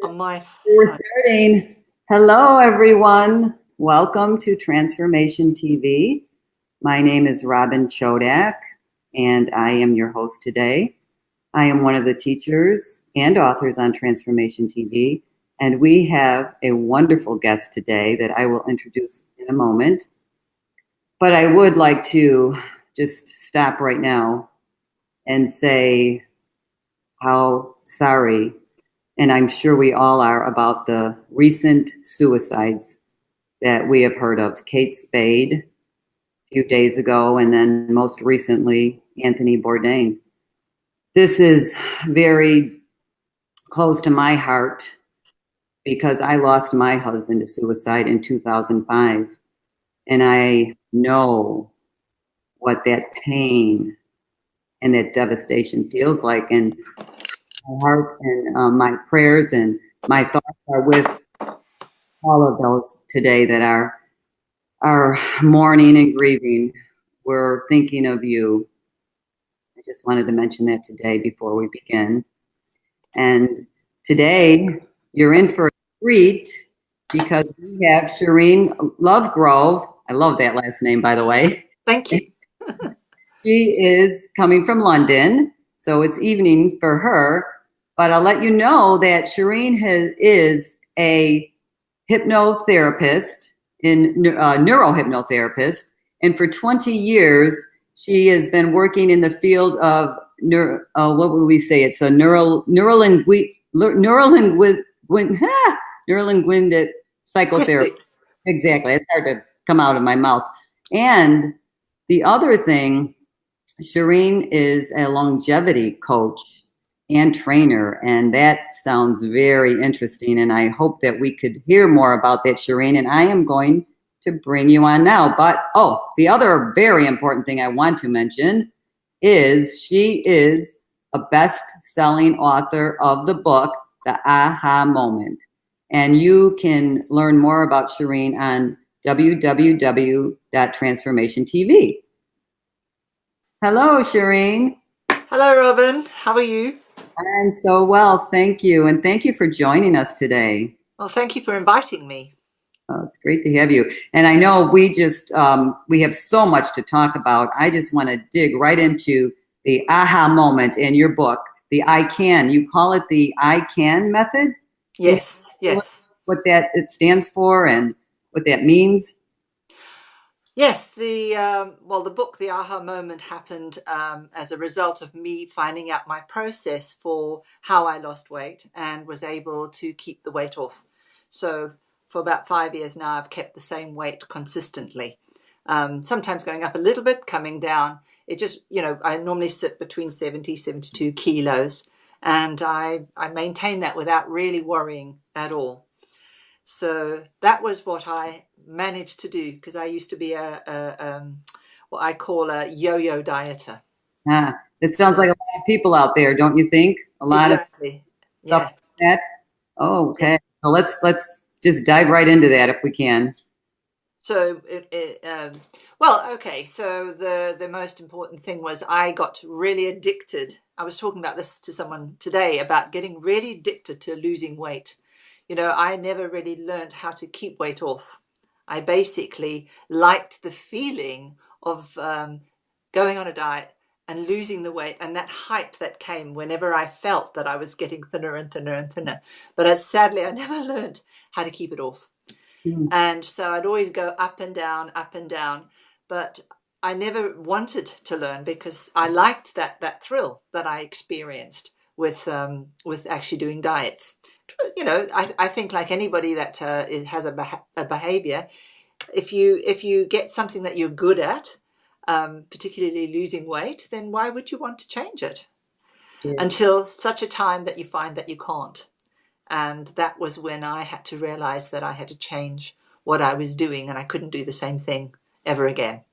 On my We're side. starting. Hello, everyone. Welcome to Transformation TV. My name is Robin Chodak, and I am your host today. I am one of the teachers and authors on Transformation TV, and we have a wonderful guest today that I will introduce in a moment. But I would like to just stop right now and say how sorry, and I'm sure we all are, about the recent suicides that we have heard of. Kate Spade a few days ago, and then most recently, Anthony Bourdain. This is very close to my heart because I lost my husband to suicide in 2005. And I know what that pain and that devastation feels like. And my heart and my prayers and my thoughts are with all of those today that are mourning and grieving. We're thinking of you. I just wanted to mention that today before we begin. And today you're in for a treat because we have Sherine LoveGrove. I love that last name, by the way. Thank you. She is coming from London, so it's evening for her. But I'll let you know that Sherine is a hypnotherapist, neurohypnotherapist, and for 20 years she has been working in the field of what would we say? It's a neurolinguistic psychotherapy. Christy. Exactly, it's hard to come out of my mouth. And the other thing, Sherine is a longevity coach and trainer, and that sounds very interesting. And I hope that we could hear more about that, Sherine. And I am going to bring you on now. But the other very important thing I want to mention is she is a best-selling author of the book, The Aha Moment. And you can learn more about Sherine on www.transformationtv. Hello, Sherine. Hello, Robin. How are you? I'm so well, thank you. And thank you for joining us today. Well, thank you for inviting me. Oh, it's great to have you. And I know we have so much to talk about. I just want to dig right into the aha moment in your book, the ICAN. You call it the ICAN method? Can you Yes, tell us yes. what that it stands for and what that means? Yes, the book, The Aha Moment, happened as a result of me finding out my process for how I lost weight and was able to keep the weight off. So for about 5 years now, I've kept the same weight consistently. Sometimes going up a little bit, coming down. It just, I normally sit between 70, 72 kilos, and I maintain that without really worrying at all. So that was what I managed to do because I used to be what I call a yo-yo dieter. It sounds like So a lot of people out there, don't you think? A lot of exactly, stuff yeah, like that. Oh, yeah. okay. So let's just dive right into that if we can. So well, okay. So the most important thing was I got really addicted. I was talking about this to someone today about getting really addicted to losing weight. I never really learned how to keep weight off. I basically liked the feeling of going on a diet and losing the weight and that height that came whenever I felt that I was getting thinner and thinner and thinner. But sadly, I never learned how to keep it off. Hmm. And so I'd always go up and down, up and down. But I never wanted to learn because I liked that thrill that I experienced with actually doing diets. I think like anybody that has a behavior, if you get something that you're good at, particularly losing weight, then why would you want to change it? Yeah. Until such a time that you find that you can't. And that was when I had to realize that I had to change what I was doing and I couldn't do the same thing ever again.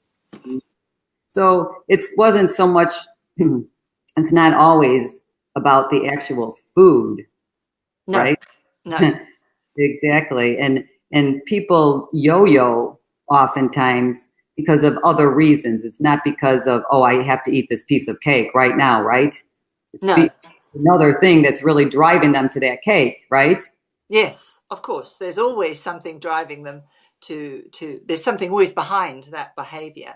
So it wasn't so much, it's not always about the actual food, No, right? no. Exactly. And people yo-yo oftentimes because of other reasons. It's not because of, oh, I have to eat this piece of cake right now, right? It's No. another thing that's really driving them to that cake, right? Yes, of course. There's always something driving them there's something always behind that behavior.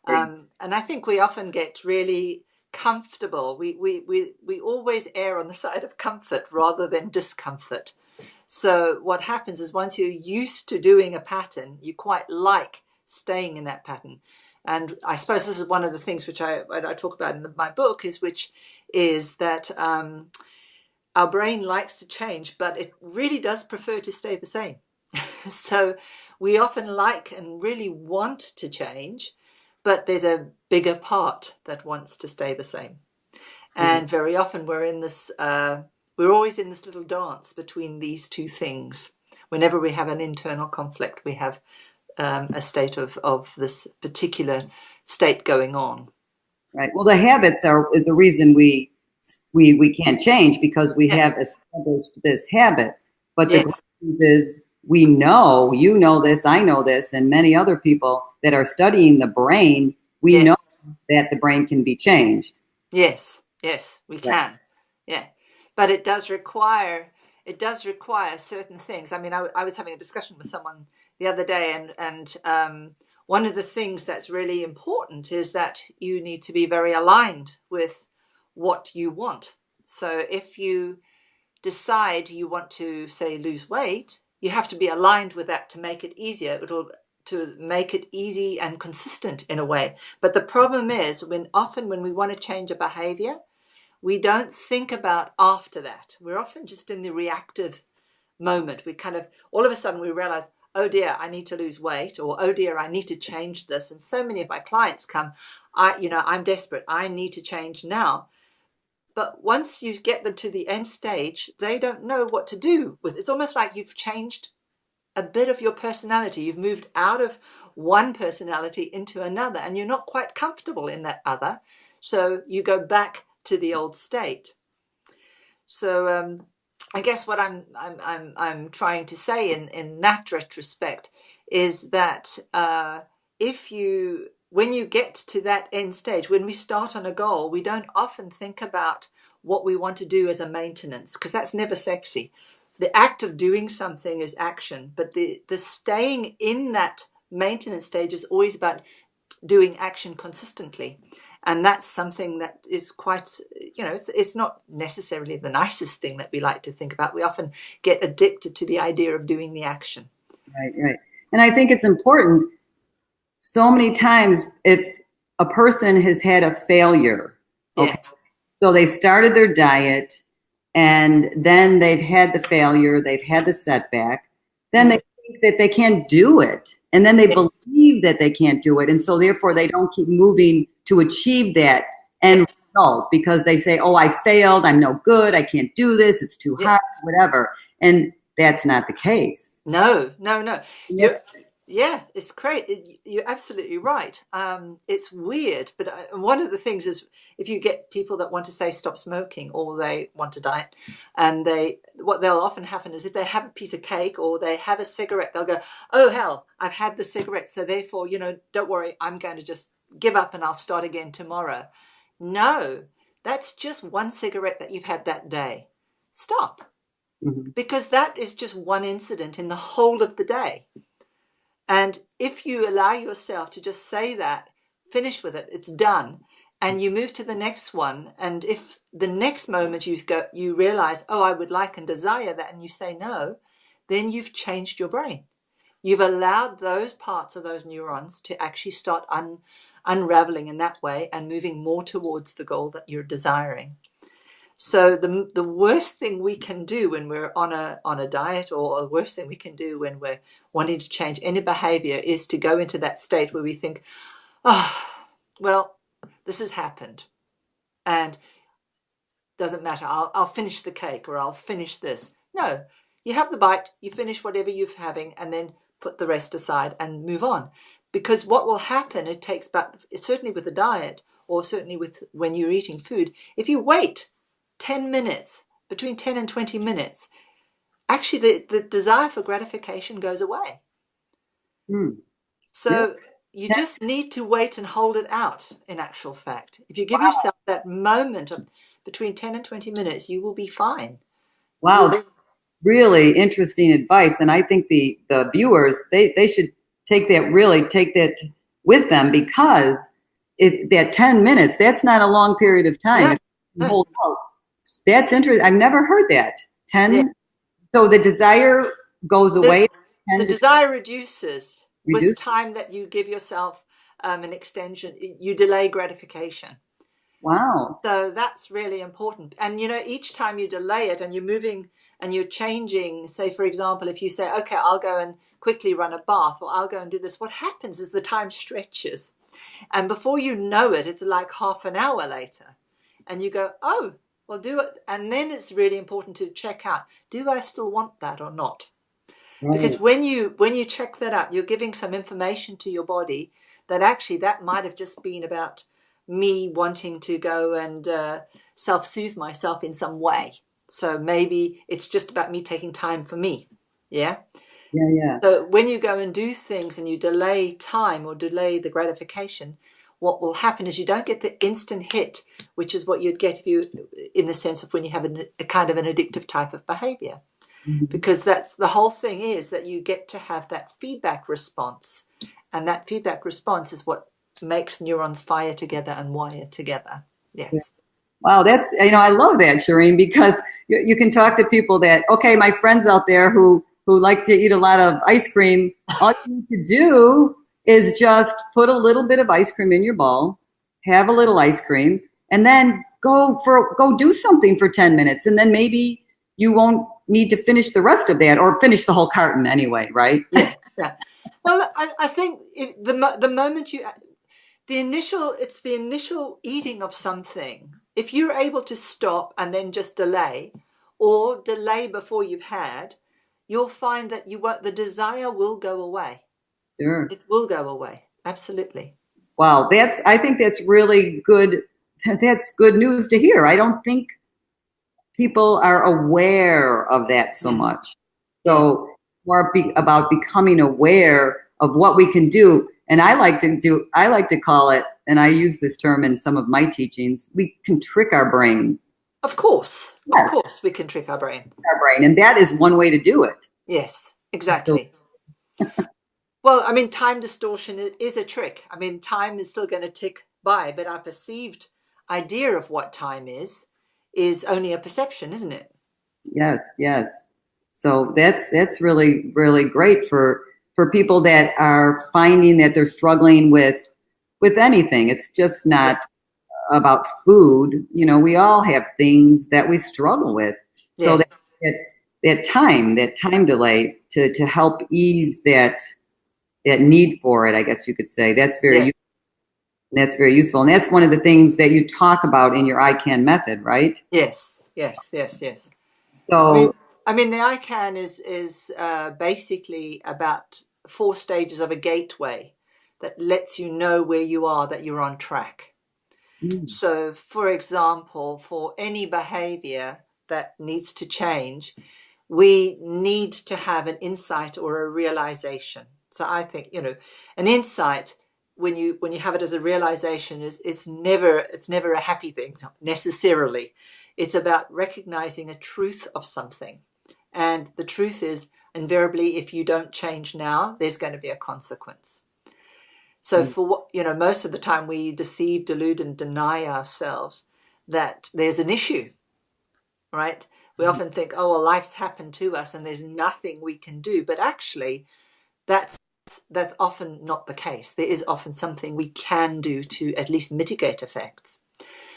And I think we often get really comfortable. We always err on the side of comfort rather than discomfort. So what happens is once you're used to doing a pattern, you quite like staying in that pattern. And I suppose this is one of the things which I talk about in my book is that our brain likes to change, but it really does prefer to stay the same. So we often like and really want to change, but there's a bigger part that wants to stay the same. And very often we're always in this little dance between these two things. Whenever we have an internal conflict, we have a state of this particular state going on. Right. Well, the habits is the reason we can't change because we Yeah. have established this habit. But the great Yes. news is we know, you know this, I know this, and many other people that are studying the brain, we Yeah. know that the brain can be changed. Yes. Yes. We Right. can. Yeah. But it does require certain things. I mean, I was having a discussion with someone the other day, and one of the things that's really important is that you need to be very aligned with what you want. So if you decide you want to, say, lose weight, you have to be aligned with that to make it easier. It'll to make it easy and consistent in a way. But the problem is when we want to change a behavior, we don't think about after that. We're often just in the reactive moment. We kind of all of a sudden we realize, oh dear, I need to lose weight, or oh dear, I need to change this. And so many of my clients come, I'm desperate. I need to change now. But once you get them to the end stage, they don't know what to do with it. It's almost like you've changed a bit of your personality. You've moved out of one personality into another, and you're not quite comfortable in that other. So you go back to the old state. So I guess what I'm trying to say in that retrospect is that if you when you get to that end stage, when we start on a goal, we don't often think about what we want to do as a maintenance because that's never sexy. The act of doing something is action, but the staying in that maintenance stage is always about doing action consistently. And that's something that is quite, it's not necessarily the nicest thing that we like to think about. We often get addicted to the idea of doing the action. Right, right. And I think it's important so many times if a person has had a failure, Yeah, okay, so they started their diet and then they've had the failure, they've had the setback, then they mm, think that they can't do it. And then they yeah, believe that they can't do it. And so therefore they don't keep moving to achieve that yeah, end result because they say, oh, I failed, I'm no good, I can't do this, it's too yeah. hard, whatever. And that's not the case. No, no, no. And You're, that's, yeah, it's great. You're absolutely right. It's weird, but one of the things is if you get people that want to say stop smoking or they want to diet, and what they'll often happen is if they have a piece of cake or they have a cigarette, they'll go, "Oh hell, I've had the cigarette, so therefore, don't worry, I'm going to just give up and I'll start again tomorrow." No, that's just one cigarette that you've had that day. Stop, mhm, because that is just one incident in the whole of the day. And if you allow yourself to just say that, finish with it, it's done, and you move to the next one, and if the next moment you realize, oh, I would like and desire that, and you say no, then you've changed your brain. You've allowed those parts of those neurons to actually start unraveling in that way and moving more towards the goal that you're desiring. So the worst thing we can do when we're on a diet, or the worst thing we can do when we're wanting to change any behavior, is to go into that state where we think, oh, well, this has happened, and doesn't matter. I'll finish the cake, or I'll finish this. No, you have the bite, you finish whatever you're having, and then put the rest aside and move on. Because what will happen, it takes back, certainly with the diet, or certainly with when you're eating food, if you wait 10 minutes, between 10 and 20 minutes, actually the desire for gratification goes away. mm, yeah, So, you just need to wait and hold it out, in actual fact. If you give yourself that moment of between 10 and 20 minutes, you will be fine. Wow, that's really interesting advice. And I think the viewers, they should take that with them, because that 10 minutes, that's not a long period of time. No, If you no. hold out, that's interesting. I've never heard that. Yeah. 10, so the desire goes away, The 10 to desire reduces with reduce. time that you give yourself an extension. You delay gratification. Wow. So that's really important. And, each time you delay it and you're moving and you're changing, say, for example, if you say, okay, I'll go and quickly run a bath, or I'll go and do this, what happens is the time stretches. And before you know it, it's like half an hour later. And you go, oh, well, do it. And then it's really important to check out, do I still want that or not? Because Right. when you check that out, you're giving some information to your body that actually that might have just been about me wanting to go and self-soothe myself in some way. So maybe it's just about me taking time for me. Yeah. Yeah, yeah. So when you go and do things and you delay time or delay the gratification, what will happen is you don't get the instant hit, which is what you'd get if you, in the sense of when you have a kind of an addictive type of behavior. Mhm. Because that's the whole thing, is that you get to have that feedback response. And that feedback response is what makes neurons fire together and wire together. Yeah. Yes. Wow, that's, I love that, Sherine, because you can talk to people that, okay, my friends out there who like to eat a lot of ice cream, all you need to do is just put a little bit of ice cream in your bowl, have a little ice cream, and then go do something for 10 minutes, and then maybe you won't need to finish the rest of that, or finish the whole carton anyway, right? Yeah. Yeah. Well, I think the moment it's the initial eating of something. If you're able to stop and then just delay, or delay before you've had, you'll find that the desire will go away. Sure. It will go away. Absolutely. Wow, I think that's really good. That's good news to hear. I don't think people are aware of that so Mm. much. Yeah. So more about becoming aware of what we can do. And I like to call it, and I use this term in some of my teachings, we can trick our brain. Of course. Of Yes, course, we can trick our brain. our brain. And that is one way to do it. Yes, So, exactly. Well, I mean, time distortion is a trick. I mean, time is still going to tick by, but our perceived idea of what time is only a perception, isn't it? yes, yes. So that's really, really great for people that are finding that they're struggling with anything. It's just Yeah. not about food. We all have things that we struggle with. So Yes. that time delay to help ease that need for it, I guess you could say, Yeah. that's very useful. And that's one of the things that you talk about in your ICAN method, right? Yes. Yes. Yes. Yes. I mean, So, the ICANN is basically about 4 stages of a gateway that lets you know where you are, that you're on track. mm, So, for example, for any behavior that needs to change, we need to have an insight or a realization. So I think, an insight, when you have it as a realization, is it's never a happy thing necessarily. It's about recognizing a truth of something. And the truth is, invariably, if you don't change now, there's going to be a consequence. So mm, for what, most of the time we deceive, delude, and deny ourselves that there's an issue, right? We often think, oh, well, life's happened to us and there's nothing we can do. But actually, that's that's often not the case. There is often something we can do to at least mitigate effects.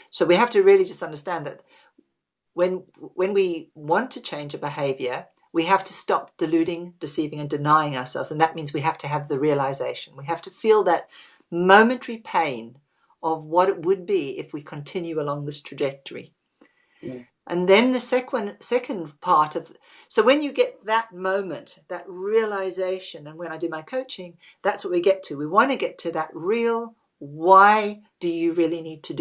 So we have to really just understand that when we want to change a behavior, we have to stop deluding, deceiving, and denying ourselves. And that means we have to have the realization. We have to feel that momentary pain of what it would be if we continue along this trajectory. yeah. And then the second part of, so when you get that moment, that realization, and when I do my coaching, that's what we get to. We want to get to that real, why do you really need to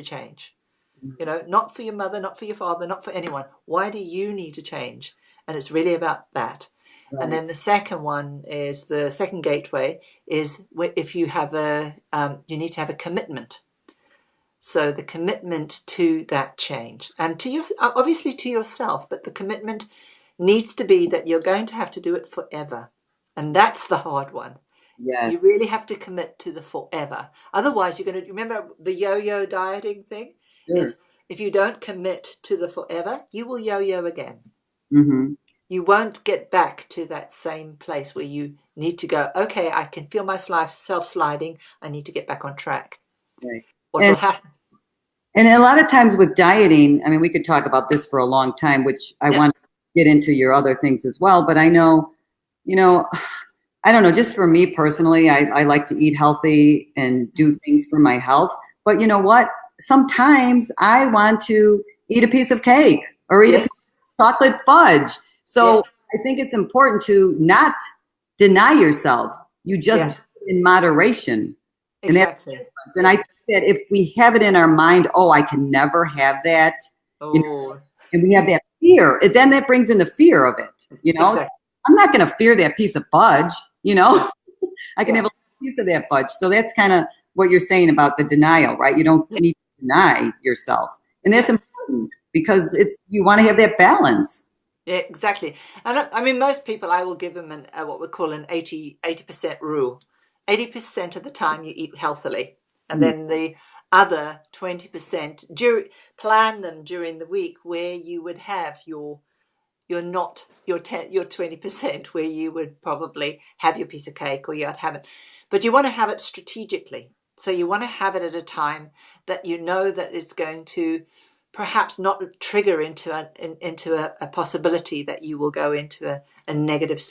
change? You know, not for your mother, not for your father, not for anyone. Why do you need to change? And it's really about that. And Right. then the second one is the second gateway is if you have you need to have a commitment. So the commitment to that change and to your, obviously to yourself, but the commitment needs to be that you're going to have to do it forever. And that's the hard one. Yes. You really have to commit to the forever. Otherwise, you're going to remember the yo-yo dieting thing Sure. is if you don't commit to the forever, you will yo-yo again. Mm-hmm. You won't get back to that same place where you need to go, okay, I can feel myself sliding. I need to get back on track. Right. What will And happen? and a lot of times with dieting, I mean, we could talk about this for a long time, which I Yeah. want to get into your other things as well. But I know, you know, I don't know, just for me personally, I like to eat healthy and do things for my health. But you know what? Sometimes I want to eat a piece of cake or eat a Yeah. piece of chocolate fudge. So Yes. I think it's important to not deny yourself. You just do Yeah. it in moderation. And that's the Exactly. difference. And I Yeah. think that if we have it in our mind, oh, I can never have that, you know, Oh, and we have that fear, then that brings in the fear of it, you know. exactly. I'm not going to fear that piece of fudge, you know. I can Yeah. have a piece of that fudge. So that's kind of what you're saying about the denial, right? You don't Yeah. need to deny yourself. And that's Yeah. important because it's you want to have that balance. Yeah, exactly. And I mean, most people, I will give them what we call an 80% rule. 80% of the time you eat healthily. And Mm, then the other 20%, plan them during the week where you would have your not your 20% where you would probably have your piece of cake or you'd have it. But you want to have it strategically. So you want to have it at a time that you know that it's going to perhaps not trigger into a possibility that you will go into a negative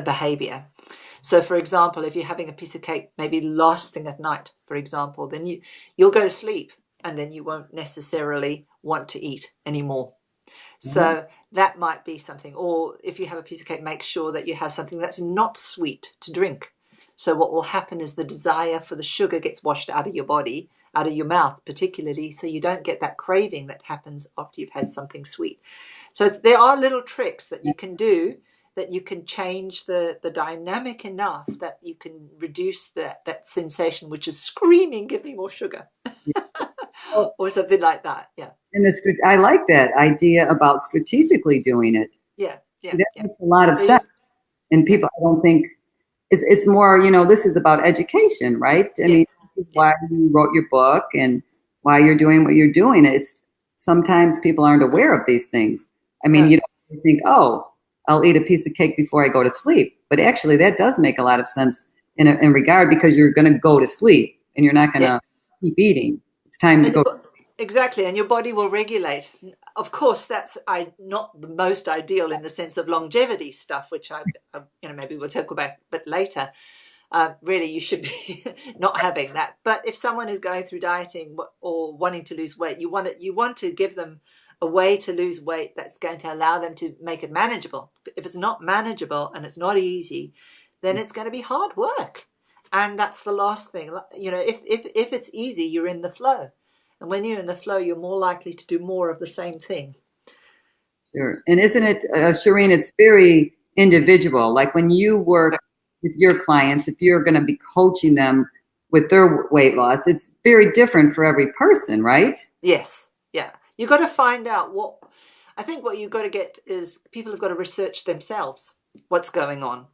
behavior. So for example, if you're having a piece of cake maybe last thing at night, for example, then you'll go to sleep and then you won't necessarily want to eat anymore. right. So that might be something. Or if you have a piece of cake, make sure that you have something that's not sweet to drink. So what will happen is the desire for the sugar gets washed out of your body, out of your mouth particularly, so you don't get that craving that happens after you've had something sweet. So there are little tricks that you can do that you can change the dynamic enough that you can reduce that sensation, which is screaming, give me more sugar, Well, or something like that. Yeah. and I like that idea about strategically doing it. Yeah. Yeah. That Yeah. makes a lot of So sense. you, And yeah. people, I don't think it's more, you know, this is about education, right? I Yeah. mean, this is Yeah. why you wrote your book and why you're doing what you're doing. It's sometimes people aren't aware of these things. I mean, No. you don't think, oh, I'll eat a piece of cake before I go to sleep. But actually, that does make a lot of sense in regard because you're going to go to sleep and you're not going Yeah. to keep eating. It's time to And go. exactly, and your body will regulate. Of course, that's not the most ideal in the sense of longevity stuff, which maybe we'll talk about a bit later. Really, you should be not having that. But if someone is going through dieting or wanting to lose weight, you want to give them a way to lose weight that's going to allow them to make it manageable. If it's not manageable and it's not easy, then it's going to be hard work. And that's the last thing. You know, if it's easy, you're in the flow. And when you're in the flow, you're more likely to do more of the same thing. Sure. And isn't it, Sherine, it's very individual. Like when you work with your clients, if you're going to be coaching them with their weight loss, it's very different for every person, right? Yes. Yeah. You've got to find out I think what you've got to get is people have got to research themselves what's going on.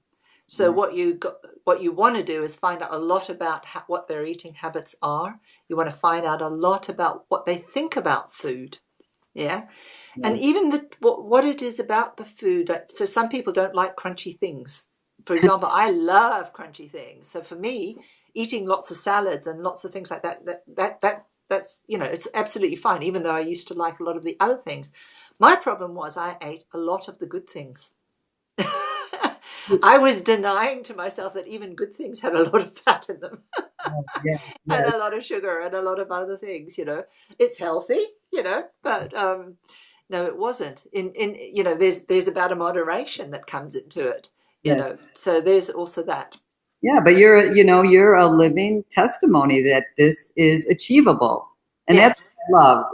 So Right. what you want to do is find out a lot about what their eating habits are. You want to find out a lot about what they think about food. Yeah. And Yes. even what it is about the food. So some people don't like crunchy things. For example, I love crunchy things. So for me, eating lots of salads and lots of things like that's it's absolutely fine. Even though I used to like a lot of the other things, my problem was I ate a lot of the good things. I was denying to myself that even good things had a lot of fat in them Yes. and Yes. a lot of sugar and a lot of other things. It's healthy, but no, it wasn't. There's about a moderation that comes into it. Yes. So there's also that. Yeah, but you're a living testimony that this is achievable. And that's Yes. love.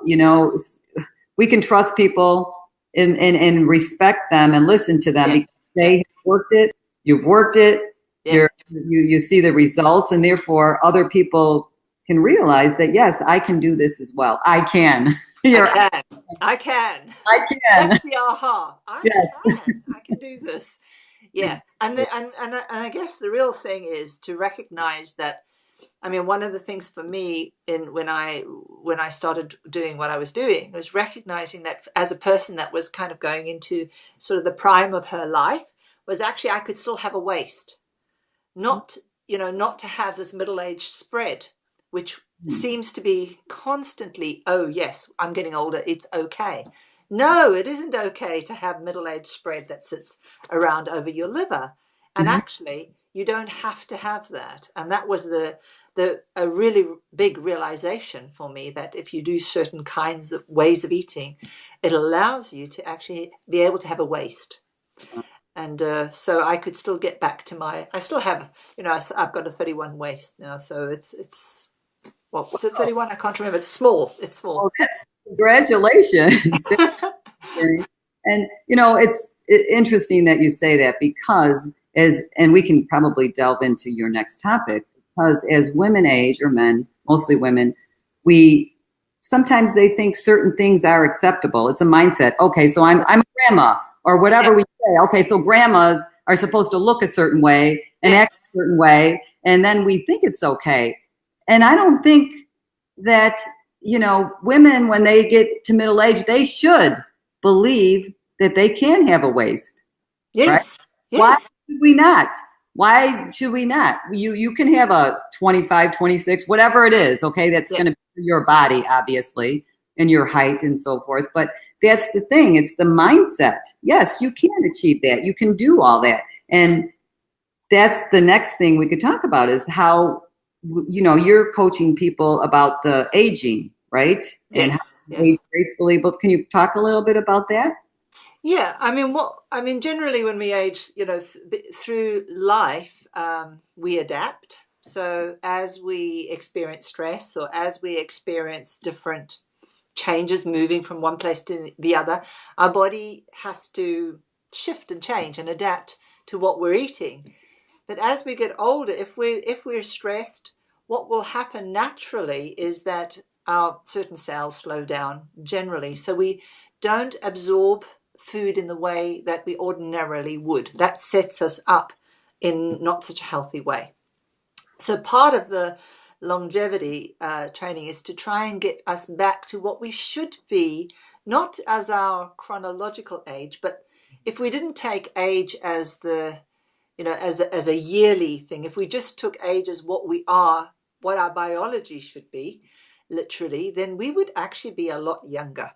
We can trust people and respect them and listen to them Yeah, because they yeah, have worked it. You've worked it. yeah. You see the results, and therefore other people can realize that yes, I can do this as well. I can. I Here, can. I can. I can. That's the aha. I Yes. can. I can do this. Yeah. And I guess the real thing is to recognize that. I mean, one of the things for me in when I started doing what I was doing was recognizing that as a person that was kind of going into sort of the prime of her life was actually I could still have a waist, not not to have this middle-aged spread, which seems to be constantly, oh yes, I'm getting older, it's okay. No, it isn't okay to have middle-aged spread that sits around over your liver. And Mhm. actually you don't have to have that. And that was a really big realization for me, that if you do certain kinds of ways of eating, it allows you to actually be able to have a waist. And so I could still get back to I still have, I've got a 31 waist now, so it's what was it, 31? I can't remember. It's small. It's small. Well, congratulations. And it's interesting that you say that because and we can probably delve into your next topic, because as women age, or men, mostly women, we sometimes they think certain things are acceptable. It's a mindset. Okay, so I'm a grandma or Yeah, whatever we say. Okay, so grandmas are supposed to look a certain way and yeah, act a certain way, and then we think it's okay. And I don't think that women, when they get to middle age, they should believe that they can have a waist, right? yes, Why yes, should we not? Why should we not? You can have a 25, 26, whatever it is, okay? That's yeah, going to be your body, obviously, and your height and so forth. But that's the thing. It's the mindset. Yes, you can achieve that. You can do all that. And that's the next thing we could talk about is how, you're coaching people about the aging, right? And how yes, to age yes. gracefully. But can you talk a little bit about that? Yeah, I mean, generally when we age, through life, we adapt. So as we experience stress, or as we experience different changes, moving from one place to the other, our body has to shift and change and adapt to what we're eating. But as we get older, if we're stressed, what will happen naturally is that our certain cells slow down generally. So we don't absorb food in the way that we ordinarily would. That sets us up in not such a healthy way. So part of the longevity training is to try and get us back to what we should be, not as our chronological age, but if we didn't take age as as a yearly thing, if we just took age as what we are, what our biology should be, literally, then we would actually be a lot younger.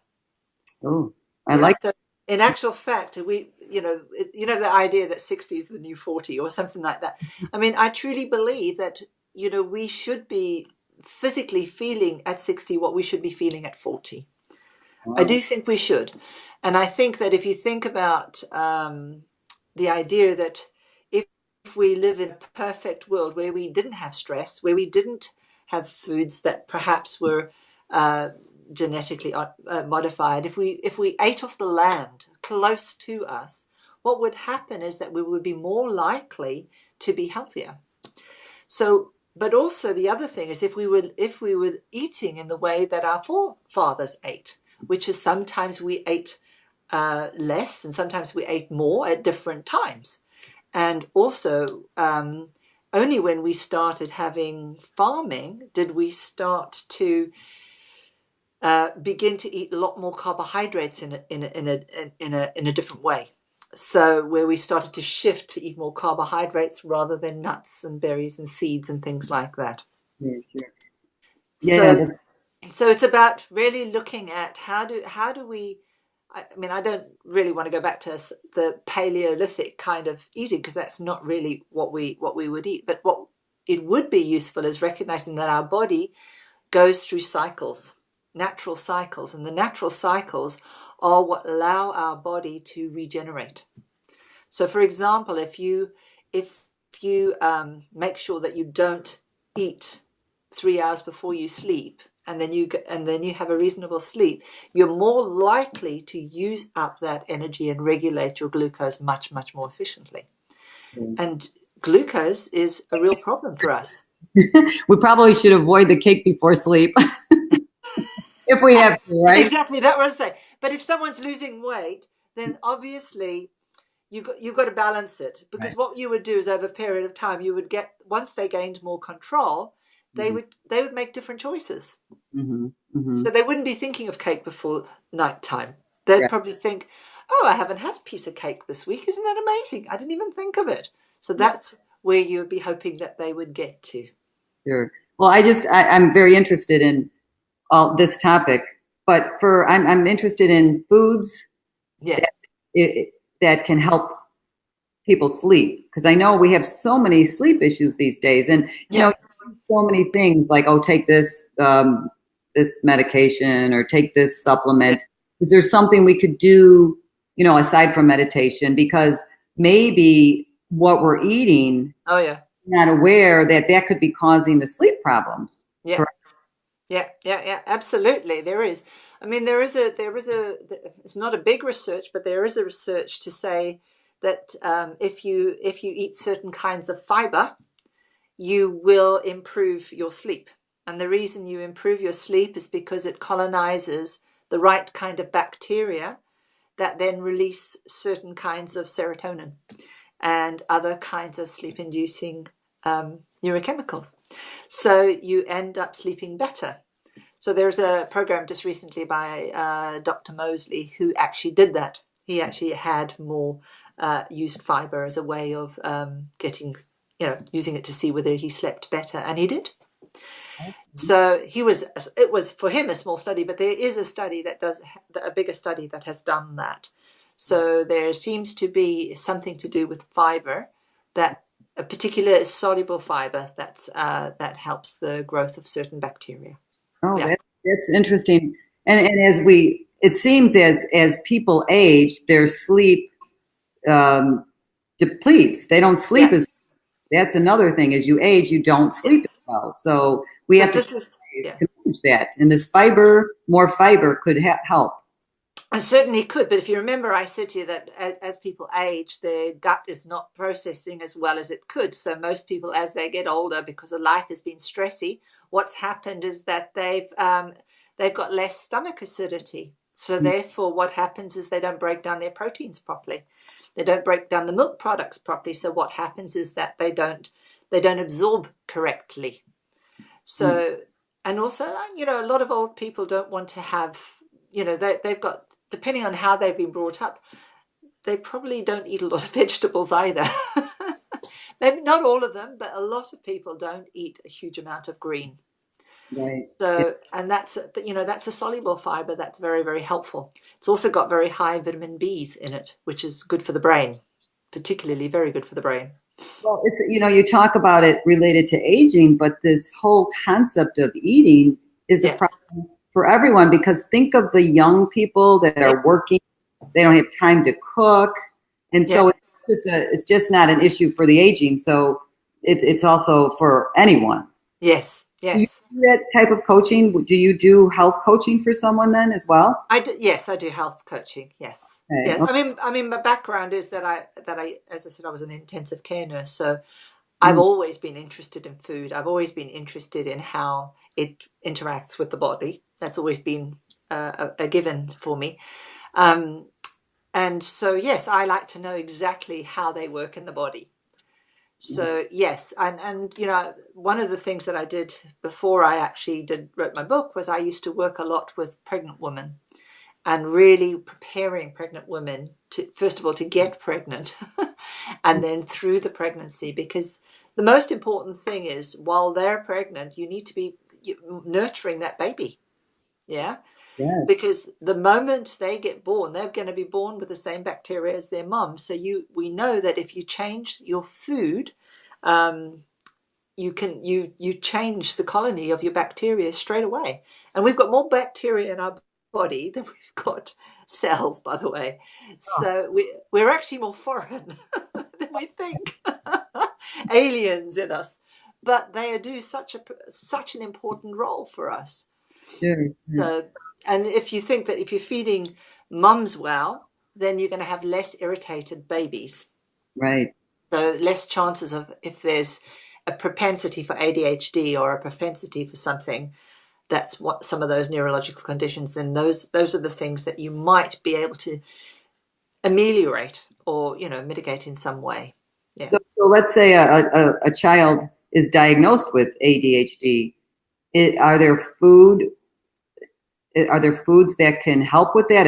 Oh, I Yeah. like. So in actual fact, the idea that 60 is the new 40 or something like that. I mean, I truly believe that, we should be physically feeling at 60 what we should be feeling at 40. I Wow. do think we should. And I think that if you think about the idea that if we live in a perfect world where we didn't have stress, where we didn't have foods that perhaps were uh, genetically modified, if we ate off the land close to us, what would happen is that we would be more likely to be healthier. So, but also the other thing is if we were eating in the way that our forefathers ate, which is sometimes we ate less and sometimes we ate more at different times. And also, only when we started having farming did we start to begin to eat a lot more carbohydrates in a different way. So where we started to shift to eat more carbohydrates rather than nuts and berries and seeds and things like that. Sure, sure. Yeah, So so it's about really looking at how do we. I mean, I don't really want to go back to the Paleolithic kind of eating, because that's not really what we would eat. But what it would be useful is recognizing that our body goes through cycles, natural cycles, and the natural cycles are what allow our body to regenerate. So, for example, if you make sure that you don't eat 3 hours before you sleep, and then you have a reasonable sleep, you're more likely to use up that energy and regulate your glucose much, much more efficiently. And glucose is a real problem for us. We probably should avoid the cake before sleep if we have to, right? Exactly, that was it. But if someone's losing weight, then obviously you've got to balance it, because Right. what you would do is over a period of time you would get, once they gained more control, Mm-hmm. they would make different choices. Mm-hmm. Mm-hmm. So they wouldn't be thinking of cake before nighttime. They'd Right. probably think, oh, I haven't had a piece of cake this week. Isn't that amazing? I didn't even think of it. So Yeah. that's where you would be hoping that they would get to. Sure. Well, I'm very interested in all this topic, but I'm interested in foods Yeah. that that can help people sleep, because I know we have so many sleep issues these days, and Yeah. so many things like, oh, take this medication or take this Yeah. supplement. Is there something we could do, aside from meditation? Because maybe what we're eating, Oh, yeah. not aware that that could be causing the sleep problems. Yeah. Correct. Yeah, yeah, yeah, absolutely. There is. I mean, it's not a big research, but there is a research to say that if you eat certain kinds of fiber, you will improve your sleep. And the reason you improve your sleep is because it colonizes the right kind of bacteria that then release certain kinds of serotonin and other kinds of sleep-inducing neurochemicals. So you end up sleeping better. So there's a program just recently by Dr. Mosley who actually did that. He actually had more used fiber as a way of getting, using it to see whether he slept better, and he did. So it was for him a small study, but there is a study that does a bigger study that has done that. So there seems to be something to do with fiber, that a particular soluble fiber that helps the growth of certain bacteria. Oh, Yeah. that's interesting. And it seems as people age, their sleep depletes. They don't sleep Yeah. as. That's another thing. As you age, you don't sleep as Yes. well. So we have But to this is, yeah. manage that. And more fiber could help. I certainly could, but if you remember, I said to you that as people age, their gut is not processing as well as it could. So most people, as they get older, because of life has been stressy, what's happened is that they've got less stomach acidity. So therefore, what happens is they don't break down their proteins properly. They don't break down the milk products properly. So what happens is that they don't absorb correctly. So, and also, a lot of old people don't want to have, they've got, depending on how they've been brought up, they probably don't eat a lot of vegetables either. Maybe not all of them, but a lot of people don't eat a huge amount of green. Right. So, and that's a soluble fiber that's very, very helpful. It's also got very high vitamin B's in it, which is good for the brain, particularly very good for the brain. Well, it's, you talk about it related to aging, but this whole concept of eating is a Yeah. problem for everyone, because think of the young people that Yeah. are working, they don't have time to cook. And Yeah. so it's just not an issue for the aging. So it's also for anyone. Yes. Do you Yes. do that type of coaching? Do you do health coaching for someone then as well? I do, yes, I do health coaching. Yes, Okay. yes. I mean, my background is that as I said, I was an intensive care nurse. So I've Mm, always been interested in food. I've always been interested in how it interacts with the body. That's always been a given for me. Um, and so, yes, I like to know exactly how they work in the body. So yes, and one of the things that I did before I actually wrote my book was I used to work a lot with pregnant women, and really preparing pregnant women to, first of all, to get pregnant and then through the pregnancy, because the most important thing is while they're pregnant, you need to be nurturing that baby. Yeah. yes. Because the moment they get born, they're going to be born with the same bacteria as their mom. So we know that if you change your food, um, you change the colony of your bacteria straight away. And we've got more bacteria in our body than we've got cells, by the way. Oh, So we're actually more foreign than we think. Aliens in us, but they do such an important role for us. Sure, sure. So, and if you think that if you're feeding mums well, then you're going to have less irritated babies. Right. So less chances of, if there's a propensity for ADHD or a propensity for something, that's what some of those neurological conditions, then those are the things that you might be able to ameliorate or, mitigate in some way. Yeah. So let's say a child is diagnosed with ADHD. Are there foods that can help with that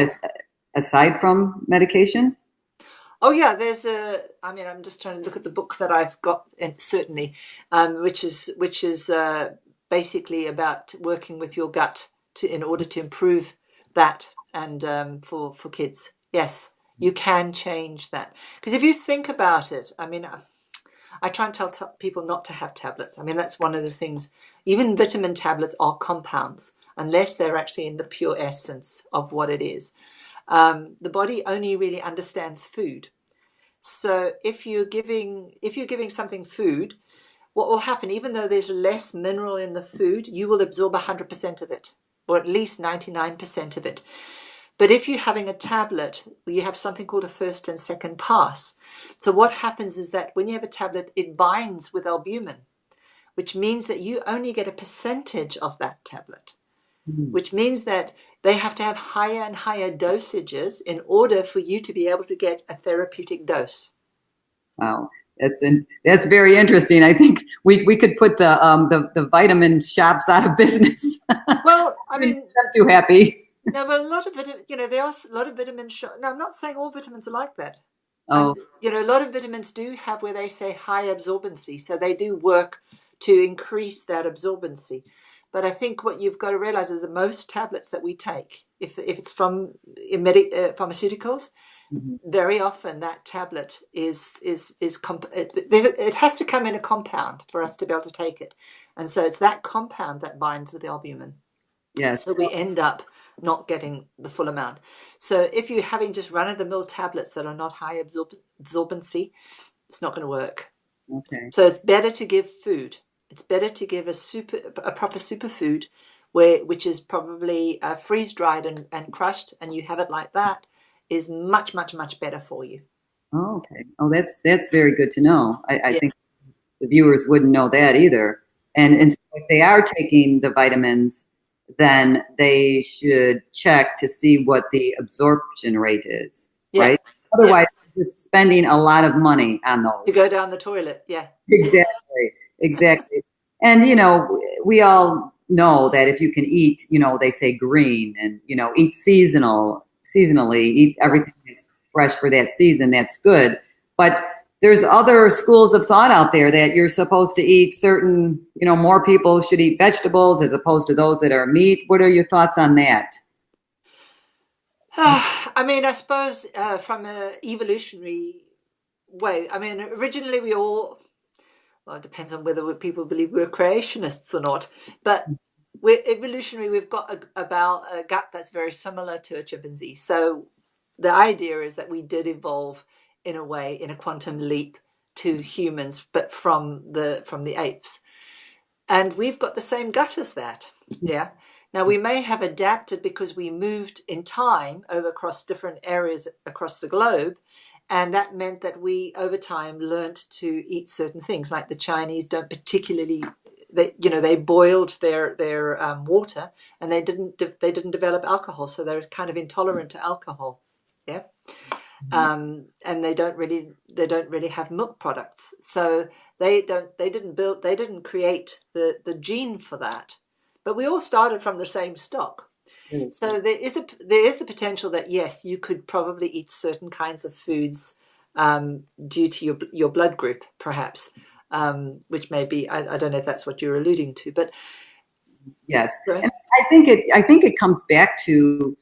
aside from medication? Oh yeah, I mean, I'm just trying to look at the book that I've got, and certainly, which is basically about working with your gut in order to improve that, and for kids. Yes, you can change that, because if you think about it, I mean, I try and tell people not to have tablets. I mean, that's one of the things. Even vitamin tablets are compounds, unless they're actually in the pure essence of what it is. The body only really understands food. So if you're giving something food, what will happen, even though there's less mineral in the food, you will absorb 100% of it, or at least 99% of it. But if you're having a tablet, you have something called a first and second pass. So what happens is that when you have a tablet, it binds with albumin, which means that you only get a percentage of that tablet, Hmm. which means that they have to have higher and higher dosages in order for you to be able to get a therapeutic dose. Wow, that's very interesting. I think we could put the vitamin shops out of business. Well, I I'm mean, too happy. no, but a lot of there are a lot of vitamins. No, I'm not saying all vitamins are like that. Oh, A lot of vitamins do have where they say high absorbency, so they do work to increase that absorbency. But I think what you've got to realize is that most tablets that we take, if it's from pharmaceuticals, mhm. very often that tablet it has to come in a compound for us to be able to take it, and so it's that compound that binds with the albumin. Yes. So we end up not getting the full amount. So if you're having just run-of-the-mill tablets that are not high absorbency, it's not going to work. Okay. So it's better to give food. It's better to give a proper superfood, which is probably freeze dried and crushed, and you have it like that, is much, much, much better for you. Oh, okay. Oh, that's very good to know. I Yeah, think the viewers wouldn't know that either. And so if they are taking the vitamins, then they should check to see what the absorption rate is, yeah, right? yeah. Otherwise, you're just spending a lot of money on To those. go down the toilet. Yeah, Exactly, exactly. And we all know that if you can eat, they say green and eat seasonally, eat yeah. everything that's fresh for that season, that's good. But there's other schools of thought out there that you're supposed to eat certain, more people should eat vegetables as opposed to those that are meat. What are your thoughts on that? I mean, I suppose from an evolutionary way. I mean, originally well, it depends on whether people believe we're creationists or not, but we're evolutionary. We've got about a gut that's very similar to a chimpanzee. So the idea is that we did evolve in a way, in a quantum leap to humans, but from the apes, and we've got the same gut as that. Yeah. Now we may have adapted because we moved in time over across different areas across the globe, and that meant that we over time learnt to eat certain things. Like the Chinese don't particularly, they boiled their water, and they didn't develop alcohol, so they're kind of intolerant to alcohol. Yeah. And they don't really have milk products, so they didn't create the gene for that, but we all started from the same stock. So there is the potential that yes, you could probably eat certain kinds of foods due to your blood group, perhaps, which may be, I don't know if that's what you're alluding to, but Yes. right. And I think it comes back to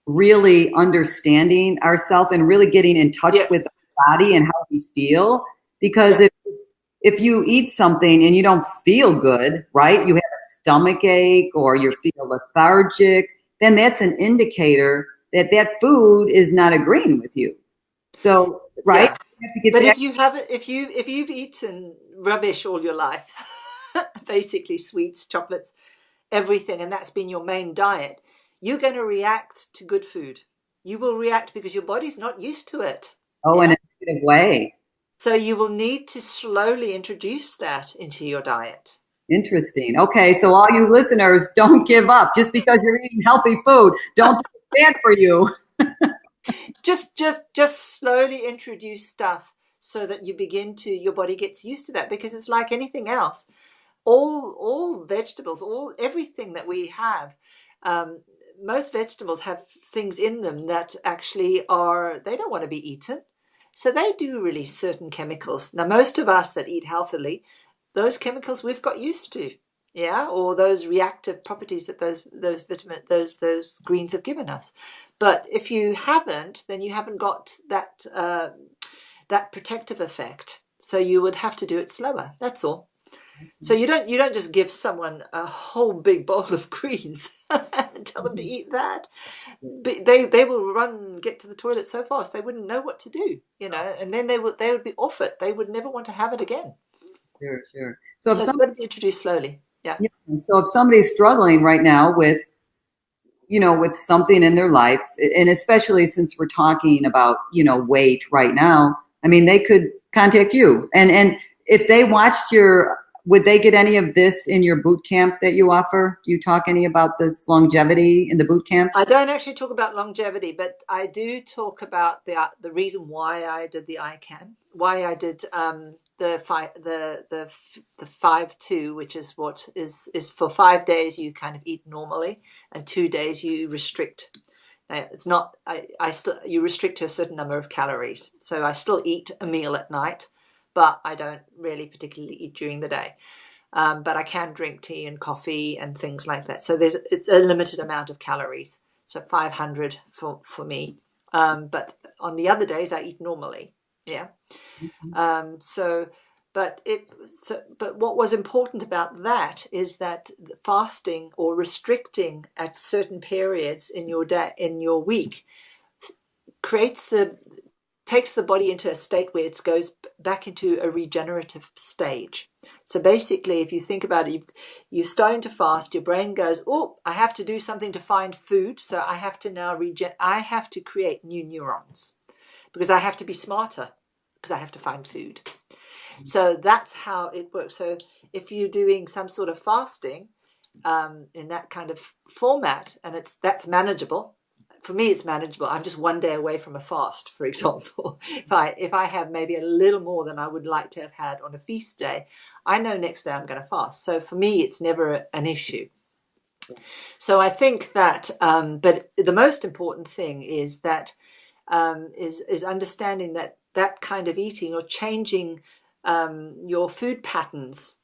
really understanding ourselves and really getting in touch Yeah, with our body and how we feel. Because yeah, if you eat something and you don't feel good, right? You have a stomach ache or you feel lethargic, then that's an indicator that that food is not agreeing with you. So, right? yeah. You have to get But back. if you've eaten rubbish all your life, basically sweets, chocolates, everything, and that's been your main diet, you're going to react to good food. You will react because your body's not used to it. Oh, in Yeah. a negative way. So you will need to slowly introduce that into your diet. Interesting. Okay, so all you listeners, don't give up just because you're eating healthy food. Don't think it's bad for you. Just slowly introduce stuff so that your body gets used to that, because it's like anything else. All vegetables, everything that we have, um, most vegetables have things in them that actually they don't want to be eaten. So they do release certain chemicals. Now, most of us that eat healthily, those chemicals we've got used to, yeah, or those reactive properties that those greens have given us. But if you haven't, then you haven't got that protective effect. So you would have to do it slower. That's all. So you don't just give someone a whole big bowl of greens and tell them to eat that. But they will get to the toilet so fast they wouldn't know what to do, and then they would be off it. They would never want to have it again. Sure, sure. So it's got to be introduced slowly. Yeah. Yeah, so if somebody's struggling right now with, with something in their life, and especially since we're talking about, weight right now, I mean, they could contact you. And if they watched would they get any of this in your boot camp that you offer? Do you talk any about this longevity in the boot camp? I don't actually talk about longevity, but I do talk about the reason why I did the ICAN, why I did the 5-2, which is what is for 5 days you kind of eat normally, and 2 days you restrict. It's not I still you restrict to a certain number of calories, so I still eat a meal at night, but I don't really particularly eat during the day. But I can drink tea and coffee and things like that. So it's a limited amount of calories. So 500 for me. But on the other days, I eat normally. Yeah. So, but what was important about that is that fasting or restricting at certain periods in your day, in your week, takes the body into a state where it goes back into a regenerative stage. So basically, if you think about it, you're starting to fast, your brain goes, oh, I have to do something to find food. So I have to now I have to create new neurons because I have to be smarter because I have to find food. So that's how it works. So if you're doing some sort of fasting in that kind of format, and that's manageable. For me, it's manageable. I'm just 1 day away from a fast, for example. If I have maybe a little more than I would like to have had on a feast day, I know next day I'm going to fast. So for me, it's never an issue. So I think that, but the most important thing is that is understanding that kind of eating or changing your food patterns,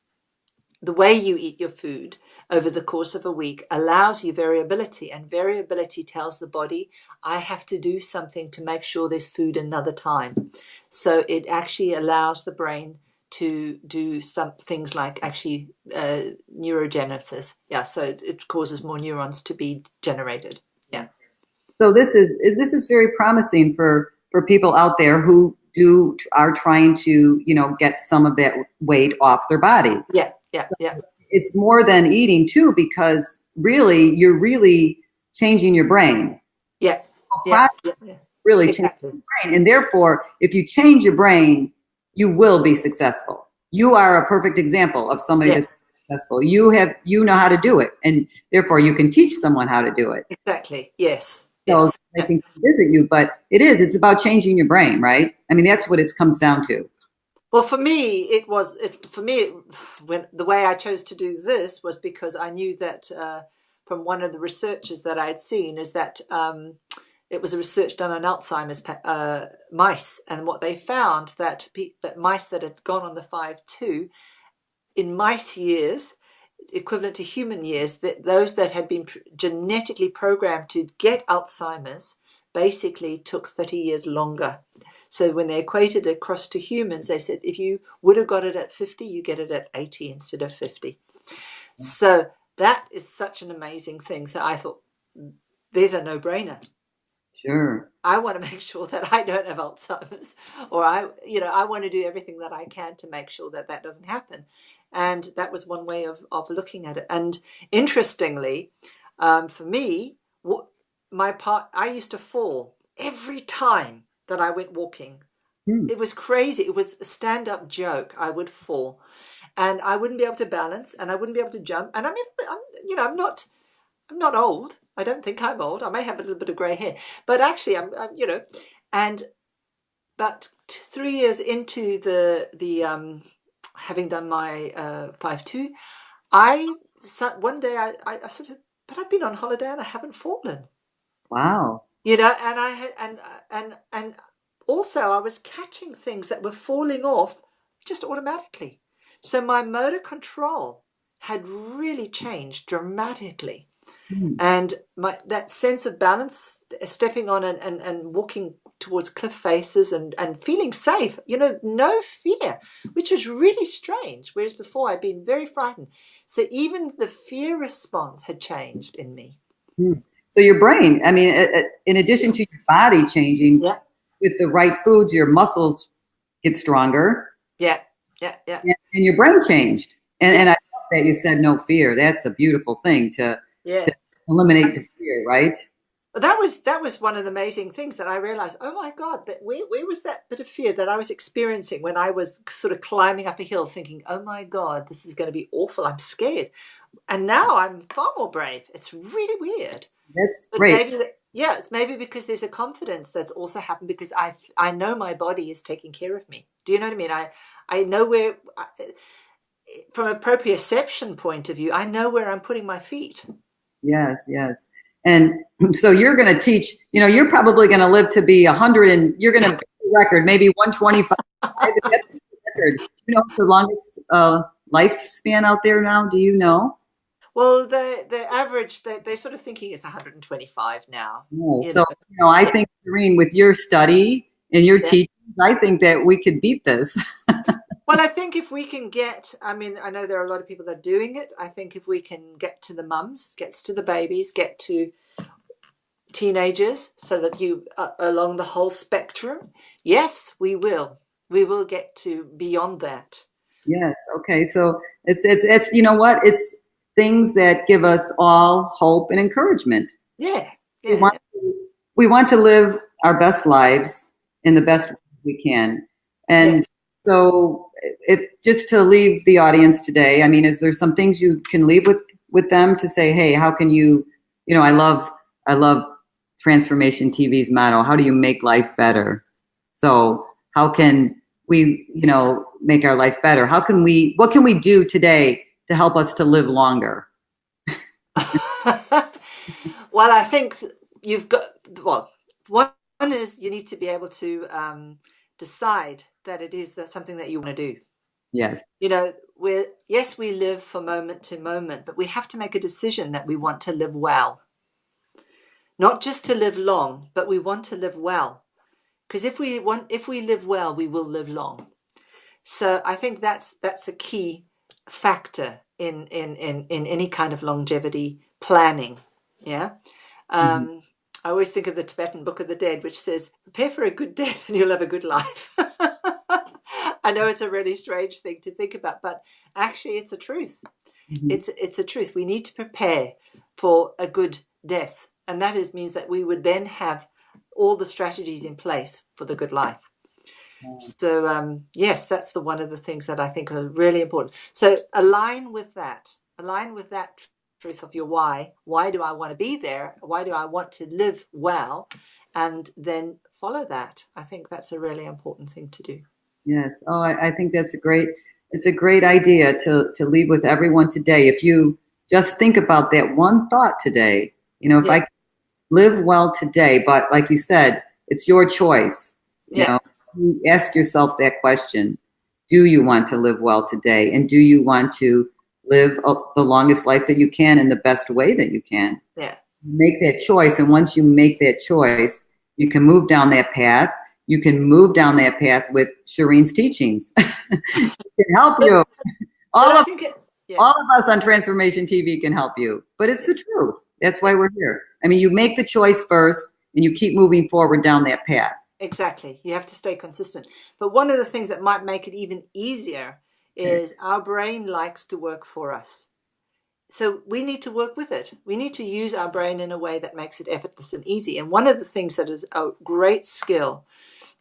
the way you eat your food over the course of a week allows you variability, and variability tells the body, I have to do something to make sure there's food another time. So it actually allows the brain to do some things like actually neurogenesis. Yeah, so it causes more neurons to be generated. Yeah. So this is very promising for people out there who are trying to, get some of that weight off their body. Yeah, yeah, yeah. It's more than eating too, because really you're really changing your brain. Yeah, yeah, yeah. Really change Exactly. your brain. And therefore, if you change your brain, you will be successful. You are a perfect example of somebody Yeah. that's successful. You know how to do it, and therefore you can teach someone how to do it. Exactly. Yes. So Yes. they Yeah. can visit you, but it's about changing your brain, right? I mean, that's what it comes down to. Well, for me, when the way I chose to do this was because I knew that from one of the researches that I had seen is that it was a research done on Alzheimer's mice, and what they found that mice that had gone on the 5-2 in mice years, equivalent to human years, that those that had been genetically programmed to get Alzheimer's basically took 30 years longer. So when they equated it across to humans, they said if you would have got it at 50, you get it at 80 instead of 50. So that is such an amazing thing. So I thought, there's a no-brainer. Sure. I want to make sure that I don't have Alzheimer's, or I want to do everything that I can to make sure that that doesn't happen. And that was one way of looking at it. And interestingly, for me, I used to fall every time that I went walking. Hmm. It was crazy. It was a stand-up joke. I would fall, and I wouldn't be able to balance, and I wouldn't be able to jump. And I mean, I'm not old. I don't think I'm old. I may have a little bit of grey hair, but actually, and but 3 years into the having done my 5-2, one day I sort of, but I've been on holiday and I haven't fallen. Wow. And I had and also I was catching things that were falling off just automatically. So my motor control had really changed dramatically. Hmm. And that sense of balance, stepping on and walking towards cliff faces and feeling safe, no fear, which was really strange. Whereas before I'd been very frightened. So even the fear response had changed in me. Hmm. So your brain, I mean, in addition to your body changing, Yeah, with the right foods, your muscles get stronger, yeah, yeah, yeah, and your brain changed. yeah, And I love that you said no fear. That's a beautiful thing to yeah. eliminate the fear, right? That was one of the amazing things that I realized. Oh my God, that where was that bit of fear that I was experiencing when I was sort of climbing up a hill, thinking, "Oh my God, this is going to be awful. I'm scared." And now I'm far more brave. It's really weird, That's but great. yeah, it's maybe because there's a confidence that's also happened because I know my body is taking care of me. Do you know what I mean? I know where, from a proprioception point of view, I know where I'm putting my feet. Yes, yes. And so you're going to teach, you're probably going to live to be 100 and you're going to beat the record, maybe 125. That's the record. Do you know the longest lifespan out there now? Do you know? Well, the average, they're sort of thinking it's 125 now. No. You know, So, I yeah, think, Sherine, with your study and your yeah. teaching, I think that we could beat this. Well, I think if we can I mean, I know there are a lot of people that are doing it. I think if we can get to the mums, gets to the babies, get to teenagers, so that you along the whole spectrum, yes, we will. We will get to beyond that. Yes. Okay. So it's you know what? It's things that give us all hope and encouragement. Yeah, We yeah, want yeah, to, we want to live our best lives in the best way we can. yeah. And so it just to leave the audience today, I mean, is there some things you can leave with them to say, hey, how can I love Transformation TV's motto, how do you make life better? So how can we, make our life better? What can we do today to help us to live longer? Well, I think you've got, well, one is you need to be able to decide that it is that something that you want to do. Yes. Yes, we live for moment to moment, but we have to make a decision that we want to live well. Not just to live long, but we want to live well. Because if we live well, we will live long. So I think that's a key factor in any kind of longevity planning. Yeah. Mhm. I always think of the Tibetan Book of the Dead, which says, "Prepare for a good death, and you'll have a good life." I know it's a really strange thing to think about, but actually, it's a truth. Mhm. It's a truth. We need to prepare for a good death, and means that we would then have all the strategies in place for the good life. So yes, that's one of the things that I think are really important. So align with that. Align with that truth of your why. Why do I want to be there? Why do I want to live well? And then follow that. I think that's a really important thing to do. Yes. Oh, I think it's a great idea to leave with everyone today. If you just think about that one thought today, if Yeah, I live well today, but like you said, it's your choice. yeah, You ask yourself that question. Do you want to live well today? And do you want to live the longest life that you can in the best way that you can? yeah. Make that choice. And once you make that choice, you can move down that path. You can move down that path with Shirine's teachings. She can help But you. but All I of think yeah, all of us on Transformation TV can help you. But it's the truth. That's why we're here. I mean, you make the choice first, and you keep moving forward down that path. Exactly. You have to stay consistent. But one of the things that might make it even easier is our brain likes to work for us. So we need to work with it. We need to use our brain in a way that makes it effortless and easy. And one of the things that is a great skill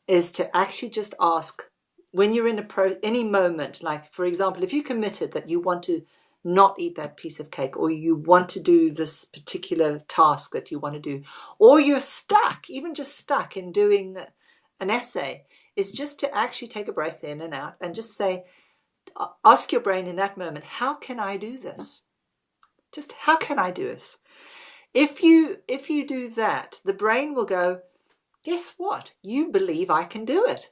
is to actually just ask when you're in any moment, like, for example, if you committed that you want to not eat that piece of cake, or you want to do this particular task that you want to do, or you're stuck, even just stuck in doing an essay, is just to actually take a breath in and out and just say, ask your brain in that moment, how can I do this? Just how can I do this? If you do that, the brain will go, guess what? You believe I can do it.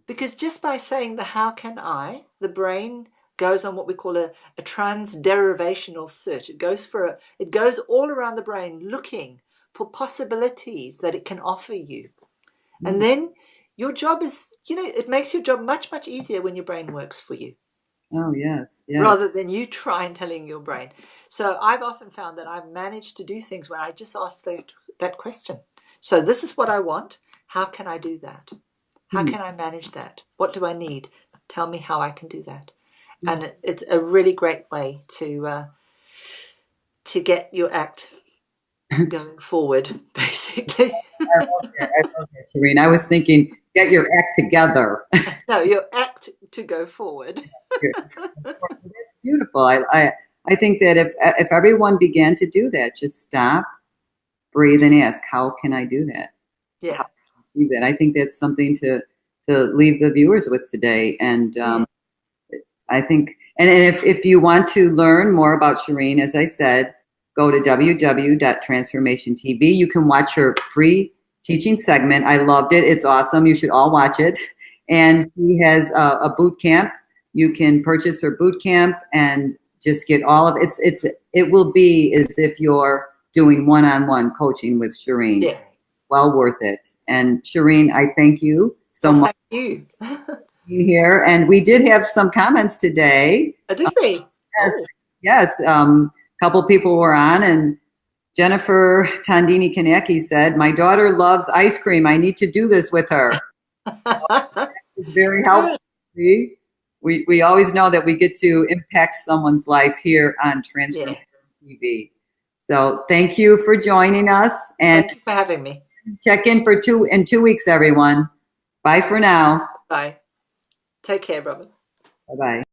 Because just by saying the how can I, the brain goes on what we call a transderivational search. It goes all around the brain looking for possibilities that it can offer you. And then your job is, it makes your job much, much easier when your brain works for you. Oh, yes, yes. Rather than you trying telling your brain. So I've often found that I've managed to do things when I just ask that question. So this is what I want. How can I do that? How can I manage that? What do I need? Tell me how I can do that. And it's a really great way to get your act going forward, basically. I love that, Sherine. I was thinking, get your act together. No, your act to go forward. That's beautiful. I think that if everyone began to do that, just stop, breathe, and ask, how can I do that? Yeah. How can I do that? I think that's something to leave the viewers with today. And I think, and if you want to learn more about Sherine, as I said, go to www.transformationtv. You can watch her free teaching segment. I loved it. It's awesome. You should all watch it. And she has a boot camp. You can purchase her boot camp and just get all of it. It will be as if you're doing one-on-one coaching with Sherine. Yeah. Well worth it. And Sherine, I thank you so much. Thank you. Here, and we did have some comments today. Did we? Yes. A couple people were on, and Jennifer Tandini Kaneki said, "My daughter loves ice cream. I need to do this with her." It's very helpful. We always know that we get to impact someone's life here on Transformation TV. So thank you for joining us, and thank you for having me. Check in in 2 weeks, everyone. Bye for now. Bye. Take care, brother. Bye-bye.